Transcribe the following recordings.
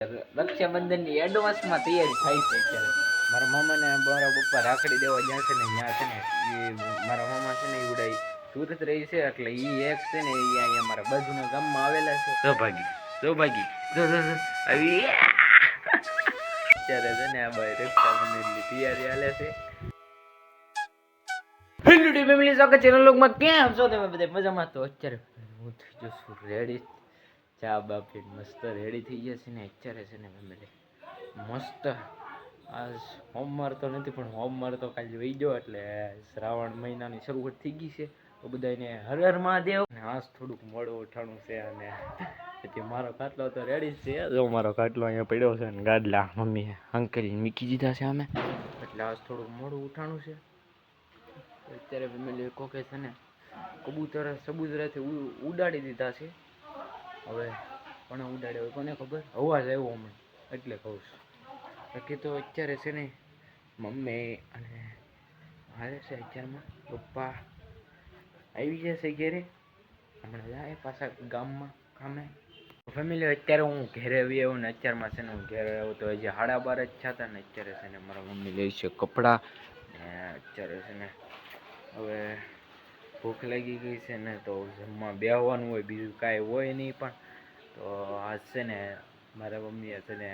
રક્ષાબંધન ની એડવાન્સ માં તૈયારી થાય છે અત્યારે. મારા મામા ને મારા પપ્પા રાખડી દેવા જ્યાં છે ને ત્યાં છે ને એ મારા મામા છે ને એ ઉડાઈ સુરત રહી છે એટલે એ એક છે ને એ અહીંયા મારા બાજુના ગામમાં આવેલા છે. સૌભાગી આવી અત્યારે છે ને આ ભાઈ રક્ષાબંધન ની તૈયારી હાલે છે. હેલો ફેમિલી, સ્વાગત છે લોકમાં. કેમ છો તમે બધા? મજામાં? તો અત્યારે હું થઈ જઉં છું રેડી, ચા બા પીને મસ્ત રેડી થઈ ગયા છે ને અત્યારે છે ને ફેમિલી મસ્ત. આજ સોમવાર તો નથી પણ સોમવાર તો કાલે વહી ગયો એટલે શ્રાવણ મહિનાની શરૂઆત થઈ ગઈ છે. તો બધાને હર હર મહાદેવ. આજ થોડુંક મોડું ઉઠાણું છે અને પછી મારો ખાટલો તો રેડી જ છે. જો મારો ખાટલો અહીંયા પડ્યો છે ને ગાડલા મમ્મીએ અંકલ મૂકી દીધા છે અમે, એટલે આજ થોડુંક મોડું ઉઠાણું છે. અત્યારે ફેમિલી કોકે છે ને કબૂતર સબૂતરાથી ઉડાડી દીધા છે. હવે કોને ઉડાડે હોય કોને ખબર. અવાજ આવ્યો હમણાં એટલે કહું છું. બાકી તો અત્યારે છે ને મમ્મી અને હારે છે અત્યારમાં પપ્પા આવી જશે ઘેરે. હમણાં જાય પાછા ગામમાં કામે. ફેમિલી અત્યારે હું ઘેરે આવી આવ્યો ને અત્યારમાં છે ને હું ઘેરે આવ્યો તો હજી 12:30 જ થયા ને અત્યારે છે ને મારા મમ્મી લે છે કપડાં ને અત્યારે છે ને હવે ભૂખ લાગી ગઈ છે ને તો જમવા બેસવાનું હોય, બીજું કાંઈ હોય નહીં. પણ તો આજ છે ને મારા મમ્મીએ છે ને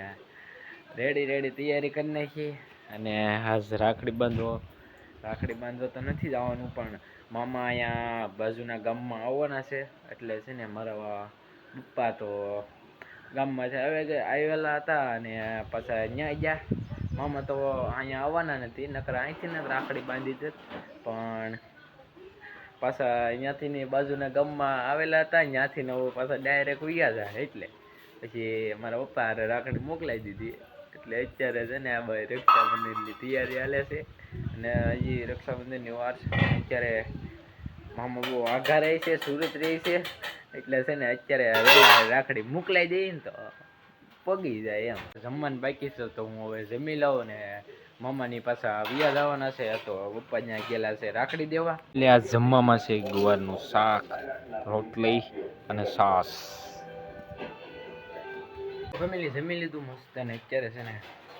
રેડી તૈયારી કરી નાખી અને આજ રાખડી બાંધવો તો નથી જવાનું પણ મામા અહીંયા બાજુના ગામમાં આવવાના છે એટલે છે ને મારા પપ્પા તો ગામમાંથી આવેલા હતા અને પાછા અહીંયા ગયા. મામા તો અહીંયા આવવાના નથી, નકર અહીંથી ને રાખડી બાંધી દે, પણ પાછા અહીંયાથી ને બાજુના ગામમાં આવેલા હતા, ત્યાંથી ને પાછા ડાયરેક્ટ ઉયા જાય એટલે પછી મારા પપ્પા રાખડી મોકલાવી દીધી. એટલે અત્યારે છે ને આ ભાઈ રક્ષાબંધનની તૈયારી હાલે છે અને હજી રક્ષાબંધનની વાર છે. અત્યારે મામા બહુ આઘા રહે છે, સુરત રહે છે એટલે છે ને અત્યારે રાખડી મોકલાઈ દઈએ ને તો પગી જાય એમ. જમવાનું બાકી છે તો હું હવે જમી લઉં ને મામાની પાછા વિયા જવાના છે તો પપ્પા ત્યાં ગયેલા છે રાખડી દેવા. એટલે આ જમવામાં છે ગુવારનું શાક, રોટલી અને છાશ. ફેમિલી જમી લીધું મસ્ત અને અત્યારે છે ને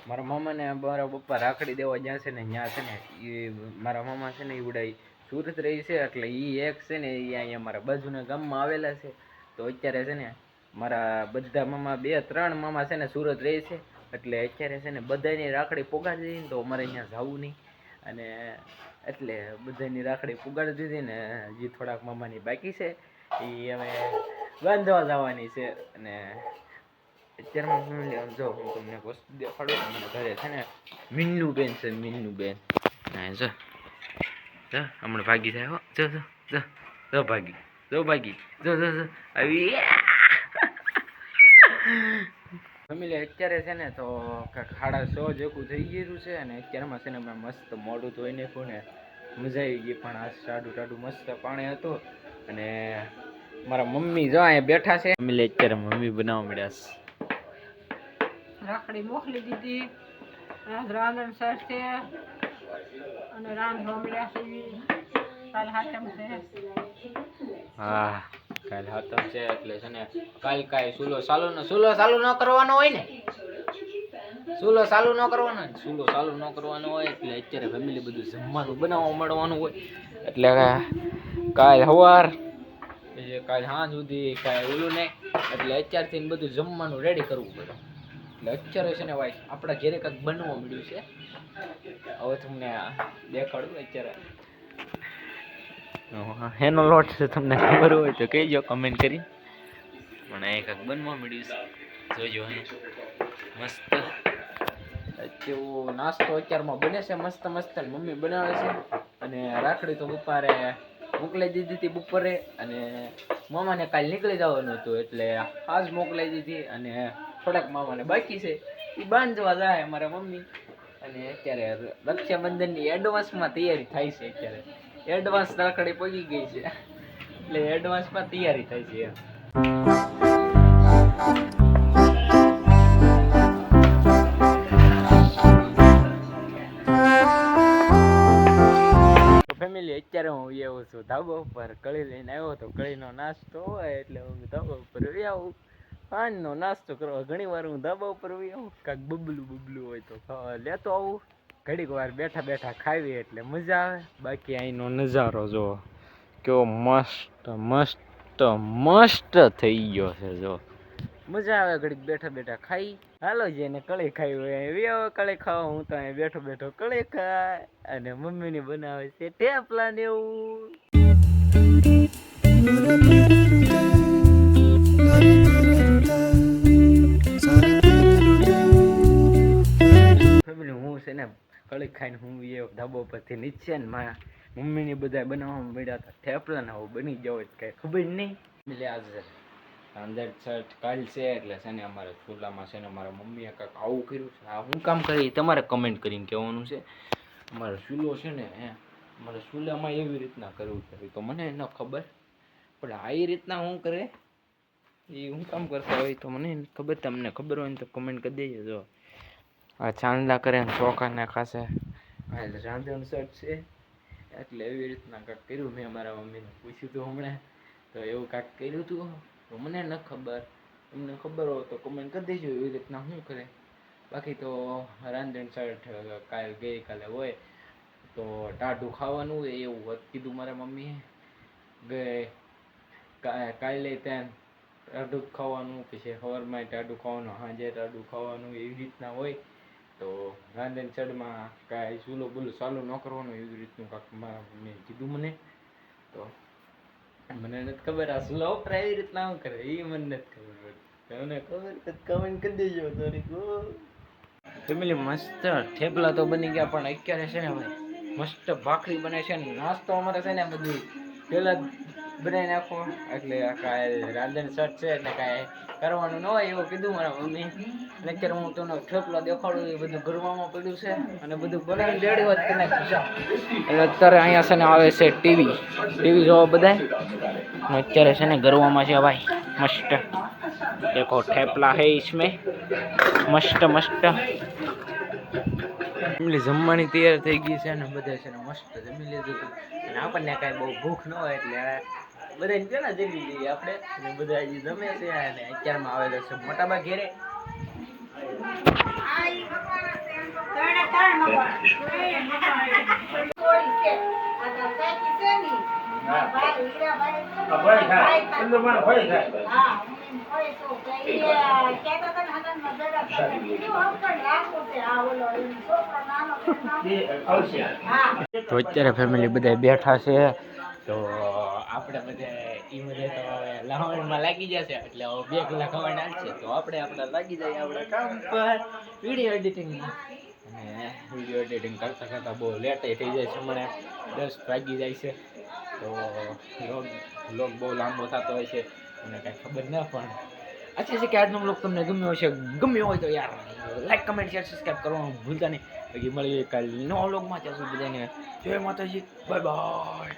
મારા મામાને મારા પપ્પા રાખડી દેવા જ્યાં છે ને ત્યાં છે ને એ મારા મામા છે ને એ ઉડાઈ સુરત રહી છે એટલે એ એક છે ને એ અહીંયા મારા બાજુના ગામમાં આવેલા છે. તો અત્યારે છે ને મારા બધા મામા 2-3 મામા છે ને સુરત રહે છે એટલે અત્યારે છે ને બધાની રાખડી પોગાડી દીધી ને તો અમારે અહીંયા જવું નહીં અને એટલે બધાની રાખડી પોગાડી દીધી ને હજી થોડાક મામાની બાકી છે એ અમે બાંધવા જવાની છે. અને અત્યારમાં જો હું તમને વસ્તુ દેખાડું. અમારા ઘરે છે ને મીનુબેન છે, મીનુબેન. હા જો હમણાં ભાગી જાય હો. જો ભાગી આવી ફેમિલી. અત્યારે છે ને તો 6:30 જેવું થઈ ગયું છે અને અત્યારમાં છે ને મેં મસ્ત મોઢું ધોઈ નાખ્યું ને મજા આવી ગઈ. પણ આ ટાઢું મસ્ત પાણી હતું અને મારા મમ્મી જો અહીંયા બેઠા છે. ફેમિલી અત્યારે મમ્મી બનાવવા મળ્યા છે. રાખડી મોકલી દીધી, રાંધણ સર છે અને રાંધવા મળ્યા છે. કાલ હાતમ છે. હા કાલ હાતમ છે એટલે છે ને કાલ કાંઈ ચૂલો ચાલુ ન કરવાનો હોય ને, ચૂલો ચાલુ ન કરવાનો હોય એટલે અત્યારે ફેમિલી બધું જમવાનું બનાવવા મળવાનું હોય એટલે કાલ સવાર પછી કાલ સાંજ સુધી કાંઈ ઓલું નહીં એટલે અત્યારથી બધું જમવાનું રેડી કરવું પડે. એટલે અત્યારે છે ને ભાઈ આપણા ઘરે કાંઈક બનવા મળ્યું છે. હવે તમને દેખાડું. અત્યારે એનો લોટ છે, તમને ખબર હોય તો કહેજો કમેન્ટ કરી. પણ એ કાંઈક બનવા મળ્યું છે, જોજો. મસ્ત તેવો નાસ્તો અત્યારમાં બને છે મસ્ત મમ્મી બનાવે છે. અને રાખડી તો બપોરે મોકલાઈ દીધી હતી બપોરે અને મામાને કાલ નીકળી જવાનું હતું એટલે આજ મોકલાઈ દીધી અને થોડાક મામાને બાકી છે એ બાંધવા જાય મારા મમ્મી. અને અત્યારે રક્ષાબંધનની એડવાન્સમાં તૈયારી થાય છે. અત્યારે એડવાન્સ રાખડી પગી ગઈ છે એટલે એડવાન્સમાં તૈયારી થાય છે એમ. ફેમિલી અત્યારે હું આવ્યો છું ધાબા ઉપર. કળી લઈને આવ્યો તો કળીનો નાસ્તો હોય એટલે હું ધાબા ઉપર આવું સાંજનો નાસ્તો કરવા ઘણી વાર હું ધાબા ઉપર આવું કાંઈક બબલું હોય તો ખાવા લેતો આવું. ઘડીક વાર બેઠા બેઠા ખાવી એટલે મજા આવે. બાકી અહીંનો નજારો જો કેવો મસ્ત મસ્ત મસ્ત થઈ ગયો છે. જો મજા આવે ઘડીક બેઠા બેઠા ખાઈ. હાલો જેને કળી ખાઈ હોય એવી આવે કળી ખાવા. હું તો અહીં બેઠો બેઠો કળી ખાય અને મમ્મીની બનાવે છે થેપલા ને એવું. હું છે ને કળી ખાઈને હું એ ધાબા પરથી નીચે ને મારા મમ્મીની બધા બનાવવામાં મળ્યા હતા થેપલા ને આવું બની જાવ કઈ ખબર નહીં. એટલે આજે અંદર શર્ટ કાલ છે એટલે છે ને અમારે ચૂલામાં છે ને અમારા મમ્મીએ કાંઈક આવું કર્યું છે. આ હું કામ કરી તમારે કમેન્ટ કરીને કહેવાનું છે. અમારો ચૂલો છે ને અમારા ચૂલામાં એવી રીતના કરવું છે તો મને ન ખબર પણ આ રીતના હું કરે એ હું કામ કરતા હોય તો મને ખબર. તમને ખબર હોય ને તો કમેન્ટ કરી દેજો. જો આ ચાંદલા કરે ને ચોખા નાખાશે એટલે રાંધણ શર્ટ છે એટલે એવી રીતના કાંઈક કર્યું. મેં અમારા મમ્મીને પૂછ્યું હતું હમણાં તો એવું કાંઈક કર્યું હતું તો મને ન ખબર. તમને ખબર હોય તો કમેન્ટ કરી દેજો એવી રીતના શું કરે. બાકી તો રાંધણ શર્ટ ગઈકાલે હોય તો ટાઢું ખાવાનું હોય એવું હોત કીધું મારા મમ્મીએ. કાલે ત્યાં ટાઢું ખાવાનું પછી સવારમાં ટાઢું ખાવાનું સાંજે ટાઢું ખાવાનું એવી રીતના હોય તો રાંધણ શર્ટમાં કાંઈ ચૂલો બૂલો ચાલુ ન કરવાનું એવી રીતનું કાંઈક મારા મમ્મીએ કીધું મને. તો મને નથી ખબર આ ચૂલો વપરાય એવી રીતના શું કરે એ મને નથી ખબર. તમને ખબર કમેન્ટ કરી દેજો. ફેમિલી મસ્ત થેપલા તો બની ગયા પણ અત્યારે છે ને ભાઈ મસ્ત ભાખરી બને છે ને નાસ્તો અમારે છે ને બધું પહેલાં બનાવી નાખો એટલે કાંઈ રાંધણ શર્ટ છે એટલે કાંઈ કરવાનું ન હોય એવું કીધું મારા મમ્મી. અત્યારે હું તમને થેપલા દેખાડું એ બધું ગરવામાં પડ્યું છે અને બધું બનાવી રેડી વાત કરી નાખ્યું એટલે અત્યારે અહીંયા છે ને આવે છે ટીવી જોવા બધા. અત્યારે છે ને ગરવામાં છે ભાઈ મસ્ત देखो ठेपला है इसमें मस्त मस्त. ફેમિલી જમવાની તૈયાર થઈ ગઈ છે ને બધા છે ને મસ્ત જમી લીધું હતું અને આપણને કાંઈ બહુ ભૂખ ન હોય એટલે બધાને પેલા જમી લઈએ આપણે અને બધા હજી જમે છે અને અત્યારમાં આવેલો છે મોટાબા ઘેરે. તો અત્યારે ફેમિલી બધા બેઠા છે તો આપણે બધા એ બધા તો હવે લાવણમાં લાગી જશે એટલે હવે 2 કલાક હવા નાખશે તો આપણે લાગી જાય આપણા કામ પર વિડીયો એડિટિંગમાં. અને વિડીયો એડિટિંગ કરતાં કરતાં બહુ લેટ થઈ જાય છે. મને 10 વાગી જાય છે તો વ્લોગ બહુ લાંબો થતો હોય છે અને કાંઈ ખબર ના પણ અચ્છા છે કે આજનો વ્લોગ તમને ગમ્યો હશે. ગમ્યો હોય તો યાર લાઈક કમેન્ટ શેર સબસ્ક્રાઈબ કરવાનું ભૂલતા નહીં. બાકી મળીએ કાલે નવા વ્લોગમાં. ત્યાં સુધી બધાને જય માતાજી, બાય બાય.